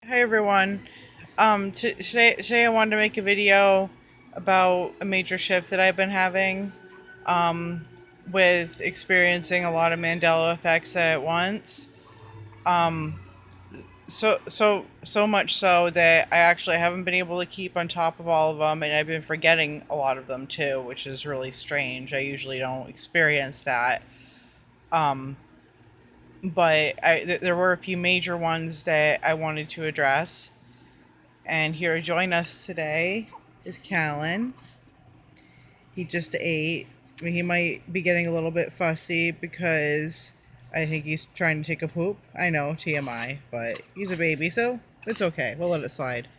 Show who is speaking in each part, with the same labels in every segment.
Speaker 1: Hi everyone. Today I wanted to make a video about a major shift that I've been having um, with experiencing a lot of Mandela effects at once. Um, so much so that I actually haven't been able to keep on top of all of them, and I've been forgetting a lot of them too, which is really strange. I usually don't experience that. Um, but there were a few major ones that I wanted to address. And here to join us today is Kallan. He just ate. I mean, he might be getting a little bit fussy because I think he's trying to take a poop. I know, TMI, but he's a baby, so it's okay. We'll let it slide.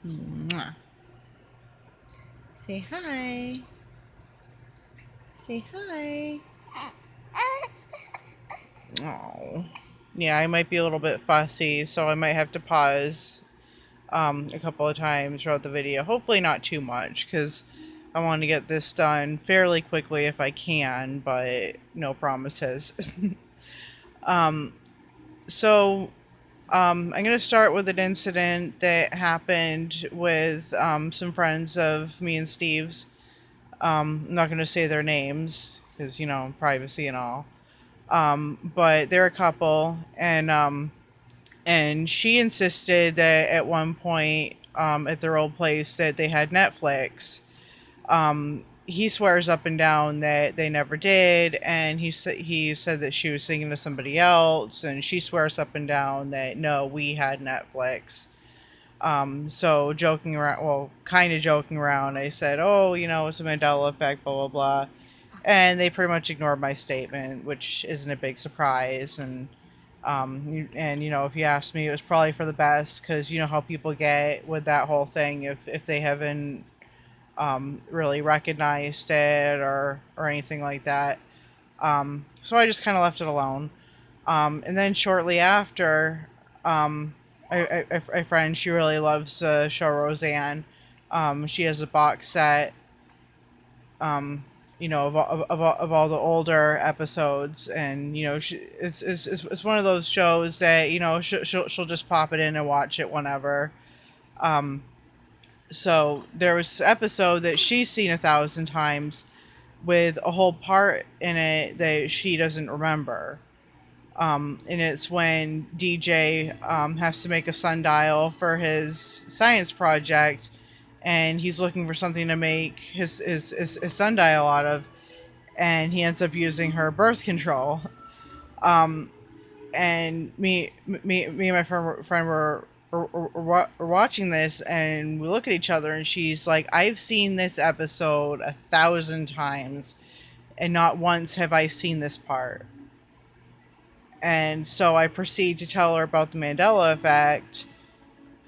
Speaker 1: Mwah. Say hi. Say hi. Oh. Yeah, I might be a little bit fussy, so I might have to pause a couple of times throughout the video. Hopefully not too much, because I want to get this done fairly quickly if I can, but no promises. um, so I'm going to start with an incident that happened with some friends of me and Steve's. I'm not going to say their names because, privacy and all. But they're a couple, and she insisted that at one point at their old place that they had Netflix. He swears up and down that they never did, and he said that she was singing to somebody else, and she swears up and down that no, we had Netflix. So joking around, well, kind of joking around, I said, oh, it's a Mandela effect, blah blah blah, and they pretty much ignored my statement, which isn't a big surprise. And if you ask me, it was probably for the best, because you know how people get with that whole thing if they haven't really recognized it or anything like that. So I just kind of left it alone. And then shortly after, a friend, she really loves the show Roseanne. She has a box set, of all the older episodes, and it's one of those shows that she'll just pop it in and watch it whenever. Um, so there was this episode that she's seen 1,000 times with a whole part in it that she doesn't remember. And it's when DJ has to make a sundial for his science project, and he's looking for something to make his sundial out of, and he ends up using her birth control. Um, and me and my friend were watching this, and we look at each other, and she's like, I've seen this episode 1,000 times, and not once have I seen this part. And so I proceed to tell her about the Mandela effect,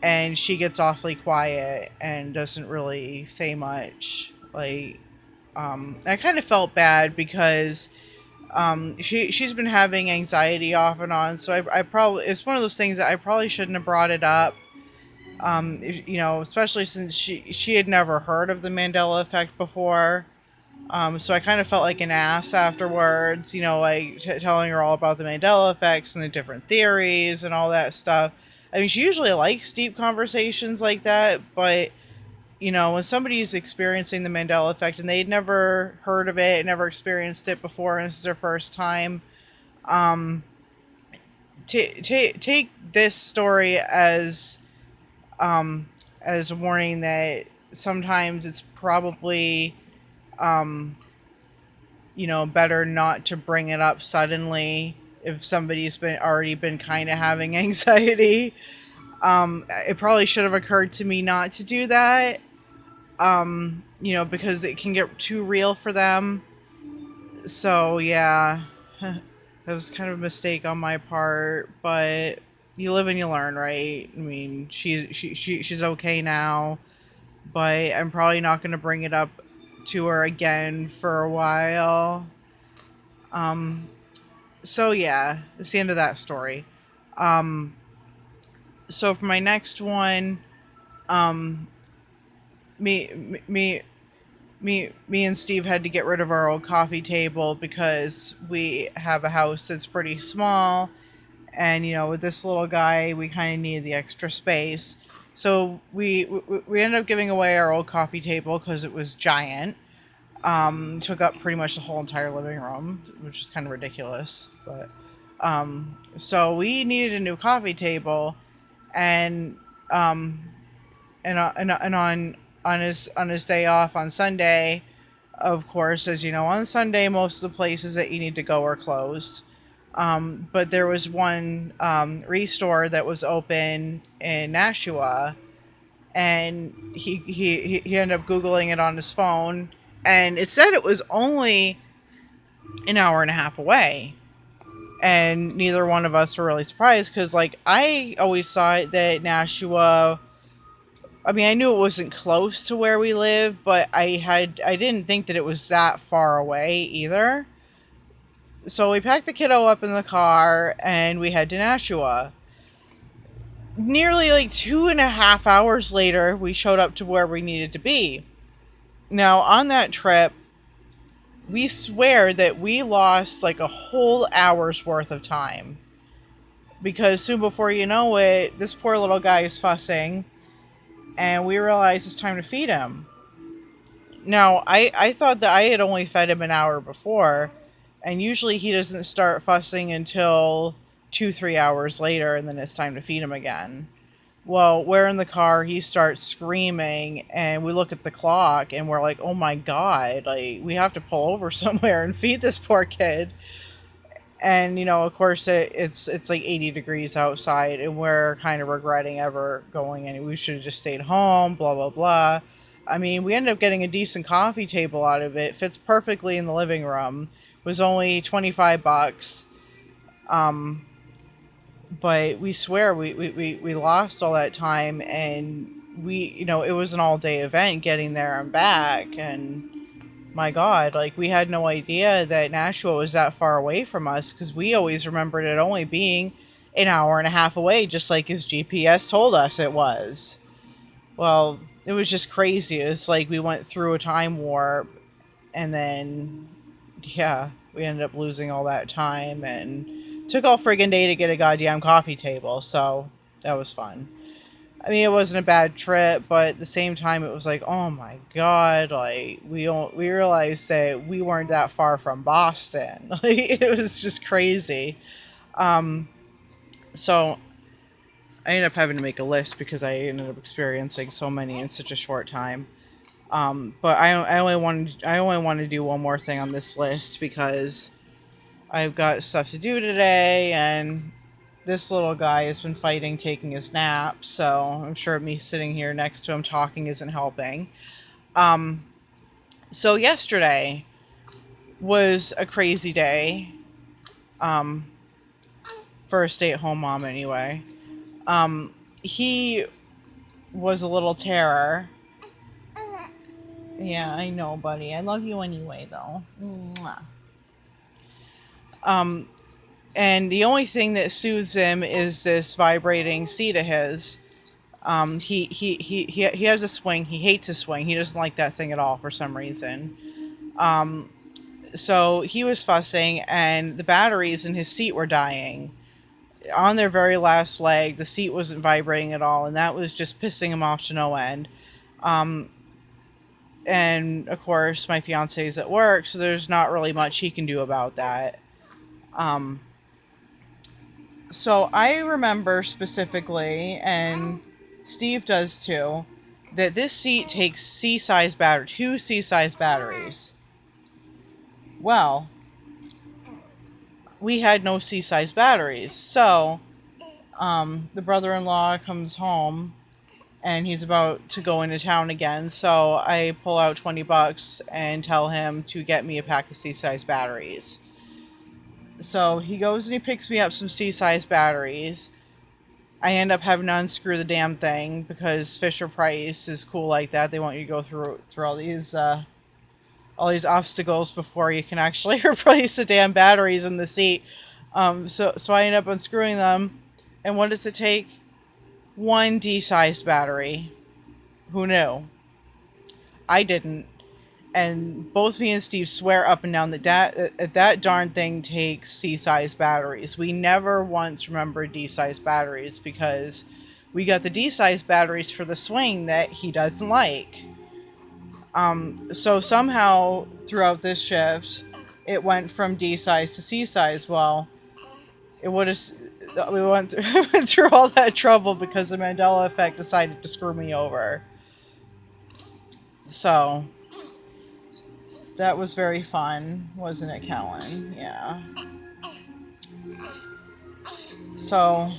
Speaker 1: and she gets awfully quiet and doesn't really say much. I kind of felt bad because she's been having anxiety off and on, so I probably, it's one of those things that I probably shouldn't have brought it up. Especially since she had never heard of the Mandela effect before. So I kind of felt like an ass afterwards, like telling her all about the Mandela effects and the different theories and all that stuff. I mean, she usually likes deep conversations like that, but when somebody's experiencing the Mandela effect and they'd never heard of it, never experienced it before, and this is their first time, um, take this story as a warning that sometimes it's probably um, better not to bring it up suddenly if somebody's been already been kind of having anxiety. It probably should have occurred to me not to do that. Because it can get too real for them. So yeah, that was kind of a mistake on my part, but you live and you learn, right? I mean, she's okay now, but I'm probably not going to bring it up to her again for a while. Um, so yeah, it's the end of that story. Um, so for my next one, um, me, me, me and Steve had to get rid of our old coffee table because we have a house that's pretty small, And with this little guy, we kind of needed the extra space. So we ended up giving away our old coffee table because it was giant. Took up pretty much the whole entire living room, which is kind of ridiculous. But so we needed a new coffee table, and um, and on his day off on Sunday, of course, as you know, on Sunday most of the places that you need to go are closed. But there was one restore that was open in Nashua, and he ended up googling it on his phone, and it said it was only an hour and a half away. And neither one of us were really surprised because, like, I always thought that Nashua. I mean, I knew it wasn't close to where we live, but I didn't think that it was that far away either. So we packed the kiddo up in the car and we head to Nashua. Nearly like 2.5 hours later, we showed up to where we needed to be. Now, on that trip, we swear that we lost like a whole hour's worth of time. Because soon before you know it, this poor little guy is fussing, and we realize it's time to feed him. Now, I thought that I had only fed him an hour before, and usually he doesn't start fussing until 2, 3 hours later, and then it's time to feed him again. Well, we're in the car, he starts screaming, and we look at the clock, and we're like, oh my god, like, we have to pull over somewhere and feed this poor kid. And, of course, it's like 80 degrees outside, and we're kind of regretting ever going, and we should have just stayed home, blah, blah, blah. I mean, we ended up getting a decent coffee table out of it, fits perfectly in the living room, was only $25. Um, but we swear we lost all that time, and it was an all day event getting there and back, and my god, like, we had no idea that Nashua was that far away from us because we always remembered it only being an hour and a half away, just like his GPS told us it was. Well, it was just crazy. It's like we went through a time warp, and then yeah, we ended up losing all that time, and took all friggin' day to get a goddamn coffee table, so that was fun. I mean, it wasn't a bad trip, but at the same time, it was like, oh my god, like, we realized that we weren't that far from Boston. Like, it was just crazy. Um, so I ended up having to make a list because I ended up experiencing so many in such a short time. But I only want to do one more thing on this list because I've got stuff to do today, and this little guy has been fighting taking his nap, so I'm sure me sitting here next to him talking isn't helping. Um, so yesterday was a crazy day, um, for a stay-at-home mom anyway. He was a little terror. Yeah, I know, buddy. I love you anyway, though. Mwah. Um, and the only thing that soothes him is this vibrating seat of his. He has a swing. He hates a swing. He doesn't like that thing at all for some reason. Um, so he was fussing, and the batteries in his seat were dying. On their very last leg, the seat wasn't vibrating at all, and that was just pissing him off to no end. Um, and of course, my fiance is at work, so there's not really much he can do about that. Um, so I remember specifically, and Steve does too, that this seat takes C-size battery, 2 C-size batteries. Well, we had no C-size batteries, so the brother-in-law comes home and he's about to go into town again, so I pull out $20 and tell him to get me a pack of C-size batteries. So he goes and he picks me up some C-size batteries. I end up having to unscrew the damn thing because Fisher Price is cool like that. They want you to go through all these obstacles before you can actually replace the damn batteries in the seat. So I end up unscrewing them, and what does it take? One D-sized battery. Who knew? I didn't. And both me and Steve swear up and down that darn thing takes C-size batteries. We never once remembered D-size batteries because we got the D-size batteries for the swing that he doesn't like. So somehow throughout this shift, it went from D-size to C-size. Well, it would have. We went went through all that trouble because the Mandela effect decided to screw me over. So that was very fun, wasn't it, Kallan? Yeah. So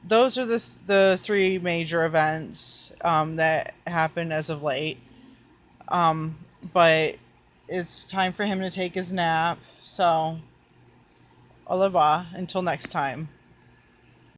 Speaker 1: those are the three major events that happened as of late. Um, but it's time for him to take his nap. So au revoir until next time.